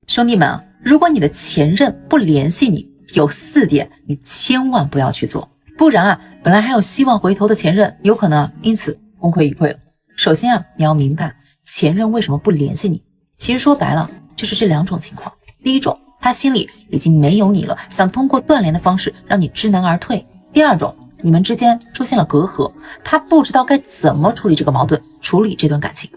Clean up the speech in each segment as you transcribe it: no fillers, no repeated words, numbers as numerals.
兄弟们啊，如果你的前任不联系你，有4点你千万不要去做，不然啊，本来还有希望回头的前任，有可能因此功亏一篑了。首先啊，你要明白前任为什么不联系你，其实说白了就是这2种情况。第一种，他心里已经没有你了，想通过断联的方式让你知难而退。第二种，你们之间出现了隔阂，他不知道该怎么处理这个矛盾，处理这段感情。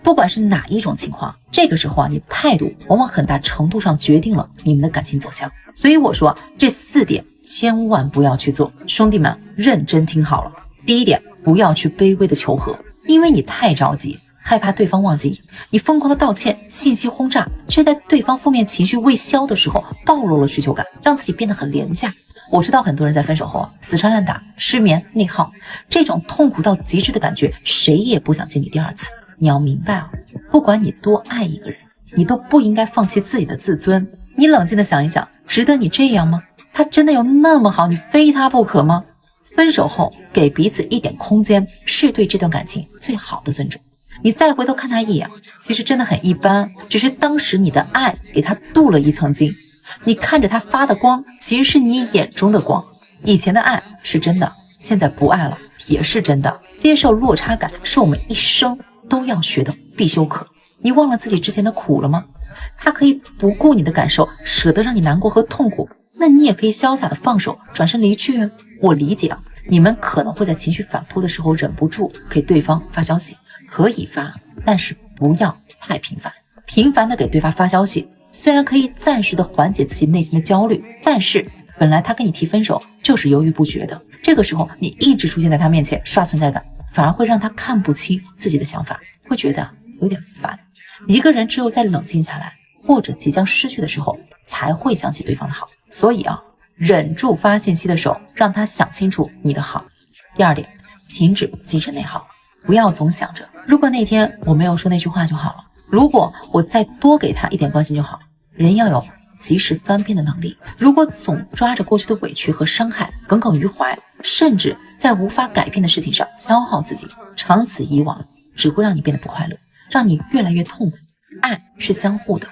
不管是哪一种情况，这个时候啊，你态度往往很大程度上决定了你们的感情走向。所以我说这4点千万不要去做，兄弟们认真听好了。第一点，不要去卑微的求和，因为你太着急，害怕对方忘记你，你疯狂的道歉，信息轰炸，却在对方负面情绪未消的时候暴露了需求感，让自己变得很廉价。我知道很多人在分手后啊，死缠烂打，失眠内耗，这种痛苦到极致的感觉，谁也不想经历第2次。你要明白啊，不管你多爱一个人，你都不应该放弃自己的自尊。你冷静的想一想，值得你这样吗？他真的有那么好，你非他不可吗？分手后给彼此一点空间，是对这段感情最好的尊重。你再回头看他一眼，其实真的很一般，只是当时你的爱给他镀了一层金。你看着他发的光，其实是你眼中的光。以前的爱是真的，现在不爱了也是真的。接受落差感是我们一生都要学的必修课。你忘了自己之前的苦了吗？他可以不顾你的感受，舍得让你难过和痛苦，那你也可以潇洒的放手，转身离去啊。我理解啊，你们可能会在情绪反扑的时候忍不住给对方发消息，可以发，但是不要太频繁。频繁的给对方发消息，虽然可以暂时的缓解自己内心的焦虑，但是本来他跟你提分手就是犹豫不决的，这个时候你一直出现在他面前刷存在感，反而会让他看不清自己的想法，会觉得有点烦。一个人只有在冷静下来或者即将失去的时候，才会想起对方的好。所以啊，忍住发信息的手，让他想清楚你的好。第2点，停止精神内耗，不要总想着如果那天我没有说那句话就好了，如果我再多给他一点关心就好。人要有及时翻篇的能力，如果总抓着过去的委屈和伤害耿耿于怀，甚至在无法改变的事情上消耗自己，长此以往只会让你变得不快乐，让你越来越痛苦。爱是相互的，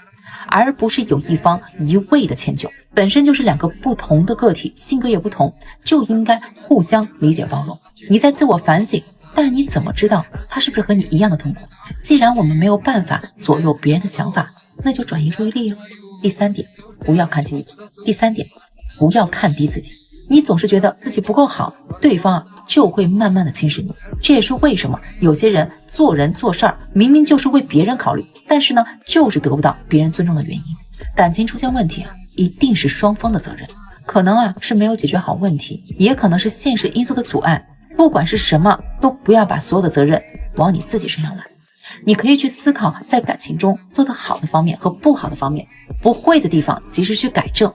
而不是有一方一味的迁就。本身就是2个不同的个体，性格也不同，就应该互相理解包容。你在自我反省，但是你怎么知道他是不是和你一样的痛苦？既然我们没有办法左右别人的想法，那就转移注意力啊。第3点，不要看低不要看低自己。你总是觉得自己不够好，对方就会慢慢的轻视你。这也是为什么有些人做人做事儿明明就是为别人考虑，但是呢，就是得不到别人尊重的原因。感情出现问题啊，一定是双方的责任，可能啊是没有解决好问题，也可能是现实因素的阻碍。不管是什么，都不要把所有的责任往你自己身上来。你可以去思考在感情中做得好的方面和不好的方面，不会的地方及时去改正，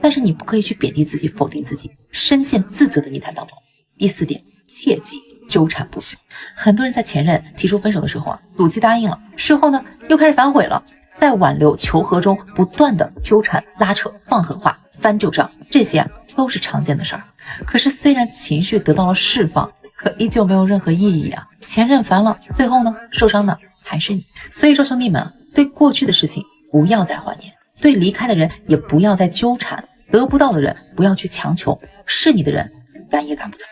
但是你不可以去贬低自己，否定自己，深陷自责的泥潭当中。第4点，切记纠缠不休。很多人在前任提出分手的时候啊，赌气答应了，事后呢又开始反悔了，在挽留求和中不断的纠缠拉扯，放狠话，翻旧账，这些啊都是常见的事儿。可是虽然情绪得到了释放，可依旧没有任何意义啊！前任烦了，最后呢，受伤的还是你。所以说，兄弟们，对过去的事情不要再怀念，对离开的人也不要再纠缠，得不到的人不要去强求，是你的人赶也赶不走。